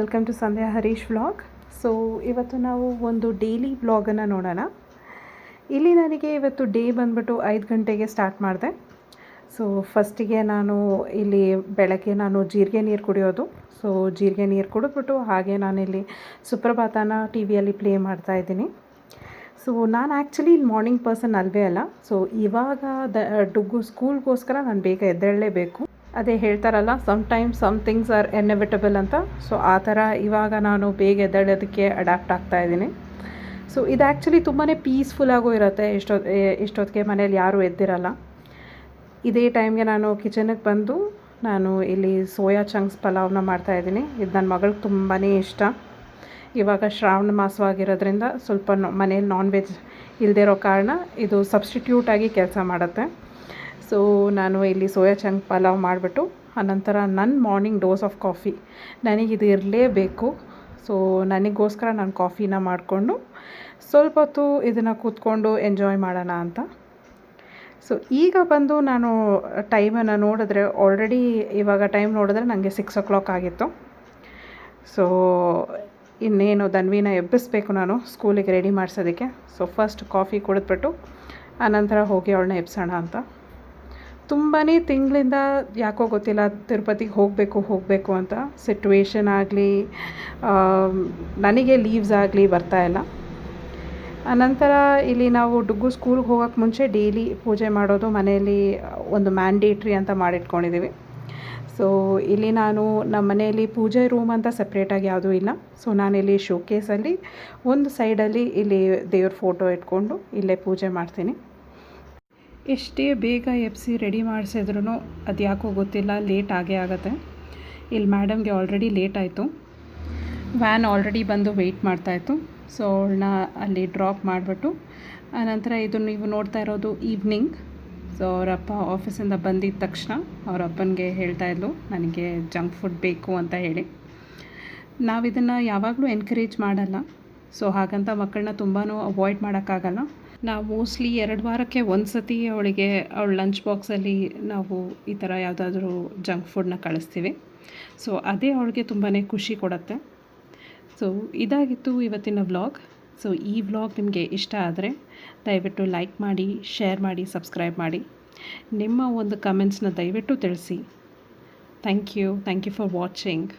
Welcome to Sandhya Harish vlog. So ಇವತ್ತು ನಾವು ಒಂದು ಡೈಲಿ ವ್ಲಾಗನ್ನು ನೋಡೋಣ. ಇಲ್ಲಿ ನನಗೆ ಇವತ್ತು ಡೇ ಬಂದ್ಬಿಟ್ಟು 5 ಗಂಟೆಗೆ ಸ್ಟಾರ್ಟ್ ಮಾಡಿದೆ. ಸೊ ಫಸ್ಟಿಗೆ ನಾನು ಇಲ್ಲಿ ಬೆಳಗ್ಗೆ ನಾನು ಜೀರಿಗೆ ನೀರು ಕುಡಿಯೋದು. ಸೊ ಜೀರಿಗೆ ನೀರು ಕುಡಿದ್ಬಿಟ್ಟು ಹಾಗೆ ನಾನಿಲ್ಲಿ ಸುಪ್ರಭಾತನ ಟಿ ವಿಯಲ್ಲಿ ಪ್ಲೇ ಮಾಡ್ತಾಯಿದ್ದೀನಿ. ಸೊ ನಾನು ಆ್ಯಕ್ಚುಲಿ ಮಾರ್ನಿಂಗ್ ಪರ್ಸನ್ ಅಲ್ವೇ ಅಲ್ಲ. ಸೊ ಇವಾಗ ಡುಗ್ಗು ಸ್ಕೂಲ್ಗೋಸ್ಕರ ನಾನು ಬೇಗ ಎದ್ದೇಳಲೇಬೇಕು. ಅದೇ ಹೇಳ್ತಾರಲ್ಲ, sometimes some things are inevitable ಅಂತ. ಸೊ ಆ ಥರ ಇವಾಗ ನಾನು ಬೇಗ ಎದ್ದೇಳೋದಕ್ಕೆ ಅಡ್ಯಾಪ್ಟ್ ಆಗ್ತಾಯಿದ್ದೀನಿ. ಸೊ ಇದು ಆ್ಯಕ್ಚುಲಿ ತುಂಬಾ ಪೀಸ್ಫುಲ್ಲಾಗೂ ಇರುತ್ತೆ. ಇಷ್ಟೊತ್ತಿಗೆ ಮನೇಲಿ ಯಾರೂ ಎದ್ದಿರಲ್ಲ. ಇದೇ ಟೈಮ್ಗೆ ನಾನು ಕಿಚನಿಗೆ ಬಂದು ನಾನು ಇಲ್ಲಿ ಸೋಯಾ ಚಂಕ್ಸ್ ಪಲಾವ್ನ ಮಾಡ್ತಾಯಿದ್ದೀನಿ. ಇದು ನನ್ನ ಮಗಳಿಗೆ ತುಂಬಾ ಇಷ್ಟ. ಇವಾಗ ಶ್ರಾವಣ ಮಾಸವಾಗಿರೋದ್ರಿಂದ ಸ್ವಲ್ಪ ಮನೇಲಿ ನಾನ್ ವೆಜ್ ಇಲ್ಲದೇ ಇರೋ ಕಾರಣ ಇದು ಸಬ್ಸ್ಟಿಟ್ಯೂಟಾಗಿ ಕೆಲಸ ಮಾಡುತ್ತೆ. ಸೊ ನಾನು ಇಲ್ಲಿ ಸೋಯಾ ಚಂಕ್ ಪಲಾವ್ ಮಾಡಿಬಿಟ್ಟು ಆನಂತರ ನನ್ನ ಮಾರ್ನಿಂಗ್ ಡೋಸ್ ಆಫ್ ಕಾಫಿ ನನಗಿದು ಇರಲೇಬೇಕು. ಸೊ ನನಗೋಸ್ಕರ ನಾನು ಕಾಫಿನ ಮಾಡಿಕೊಂಡು ಸ್ವಲ್ಪ ಹೊತ್ತು ಇದನ್ನು ಕೂತ್ಕೊಂಡು ಎಂಜಾಯ್ ಮಾಡೋಣ ಅಂತ. ಸೊ ಈಗ ಬಂದು ನಾನು ಟೈಮನ್ನು ನೋಡಿದ್ರೆ ಆಲ್ರೆಡಿ ಇವಾಗ ಟೈಮ್ ನೋಡಿದ್ರೆ ನನಗೆ 6 o'clock ಆಗಿತ್ತು. ಸೊ ಇನ್ನೇನು ಧನ್ವಿನ ಎಬ್ಬಿಸ್ಬೇಕು ನಾನು ಸ್ಕೂಲಿಗೆ ರೆಡಿ ಮಾಡಿಸೋದಕ್ಕೆ. ಸೊ ಫಸ್ಟ್ ಕಾಫಿ ಕುಡಿದ್ಬಿಟ್ಟು ಆನಂತರ ಹೋಗಿ ಅವಳನ್ನ ಎಬ್ಸೋಣ ಅಂತ. ತುಂಬಾ ತಿಂಗಳಿಂದ ಯಾಕೋ ಗೊತ್ತಿಲ್ಲ ತಿರುಪತಿಗೆ ಹೋಗಬೇಕು ಅಂತ ಸಿಟ್ಯುವೇಶನ್ ಆಗಲಿ ನನಗೆ ಲೀವ್ಸ್ ಆಗಲಿ ಬರ್ತಾಯಿಲ್ಲ. ಆನಂತರ ಇಲ್ಲಿ ನಾವು ಡುಗ್ಗು ಸ್ಕೂಲ್ಗೆ ಹೋಗೋಕ್ಕೆ ಮುಂಚೆ ಡೈಲಿ ಪೂಜೆ ಮಾಡೋದು ಮನೆಯಲ್ಲಿ ಒಂದು ಮ್ಯಾಂಡೇಟ್ರಿ ಅಂತ ಮಾಡಿಟ್ಕೊಂಡಿದ್ದೀವಿ. ಸೊ ಇಲ್ಲಿ ನಾನು ನಮ್ಮ ಮನೆಯಲ್ಲಿ ಪೂಜೆ ರೂಮ್ ಅಂತ ಸಪ್ರೇಟಾಗಿ ಯಾವುದೂ ಇಲ್ಲ. ಸೊ ನಾನಿಲ್ಲಿ ಶೋಕೇಸಲ್ಲಿ ಒಂದು ಸೈಡಲ್ಲಿ ಇಲ್ಲಿ ದೇವ್ರ ಫೋಟೋ ಇಟ್ಕೊಂಡು ಇಲ್ಲೇ ಪೂಜೆ ಮಾಡ್ತೀನಿ. ಎಷ್ಟೇ ಬೇಗ ಎಬ್ಸಿ ರೆಡಿ ಮಾಡಿಸಿದ್ರೂ ಅದು ಯಾಕೋ ಗೊತ್ತಿಲ್ಲ ಲೇಟ್ ಆಗೇ ಆಗುತ್ತೆ. ಇಲ್ಲಿ ಮೇಡಮ್ಗೆ ಆಲ್ರೆಡಿ ಲೇಟ್ ಆಯಿತು. ವ್ಯಾನ್ ಆಲ್ರೆಡಿ ಬಂದು ವೆಯ್ಟ್ ಮಾಡ್ತಾಯಿತ್ತು. ಸೊ ಅವಳನ್ನ ಅಲ್ಲಿ ಡ್ರಾಪ್ ಮಾಡಿಬಿಟ್ಟು ಆನಂತರ ಇದು ನೀವು ನೋಡ್ತಾ ಇರೋದು ಈವ್ನಿಂಗ್. ಸೊ ಅವರಪ್ಪ ಆಫೀಸಿಂದ ಬಂದಿದ್ದ ತಕ್ಷಣ ಅವರಪ್ಪನಿಗೆ ಹೇಳ್ತಾಯಿದ್ಲು ನನಗೆ ಜಂಕ್ ಫುಡ್ ಬೇಕು ಅಂತ ಹೇಳಿ. ನಾವಿದನ್ನು ಯಾವಾಗಲೂ ಎನ್ಕರೇಜ್ ಮಾಡಲ್ಲ. ಸೊ ಹಾಗಂತ ಮಕ್ಕಳನ್ನ ತುಂಬಾ ಅವಾಯ್ಡ್ ಮಾಡೋಕ್ಕಾಗಲ್ಲ. ನಾವು ಮೋಸ್ಟ್ಲಿ 2 ವಾರಕ್ಕೆ ಒಂದು ಸತಿ ಅವಳಿಗೆ ಅವಳ ಲಂಚ್ ಬಾಕ್ಸಲ್ಲಿ ನಾವು ಈ ಥರ ಯಾವುದಾದ್ರೂ ಜಂಕ್ ಫುಡ್ನ ಕಳಿಸ್ತೀವಿ. ಸೊ ಅದೇ ಅವಳಿಗೆ ತುಂಬಾ ಖುಷಿ ಕೊಡುತ್ತೆ. ಸೊ ಇದಾಗಿತ್ತು ಇವತ್ತಿನ ವ್ಲಾಗ್. ಸೊ ಈ ವ್ಲಾಗ್ ನಿಮಗೆ ಇಷ್ಟ ಆದರೆ ದಯವಿಟ್ಟು ಲೈಕ್ ಮಾಡಿ, ಶೇರ್ ಮಾಡಿ, ಸಬ್ಸ್ಕ್ರೈಬ್ ಮಾಡಿ. ನಿಮ್ಮ ಒಂದು ಕಮೆಂಟ್ಸ್ನ ದಯವಿಟ್ಟು ತಿಳಿಸಿ. Thank you for watching.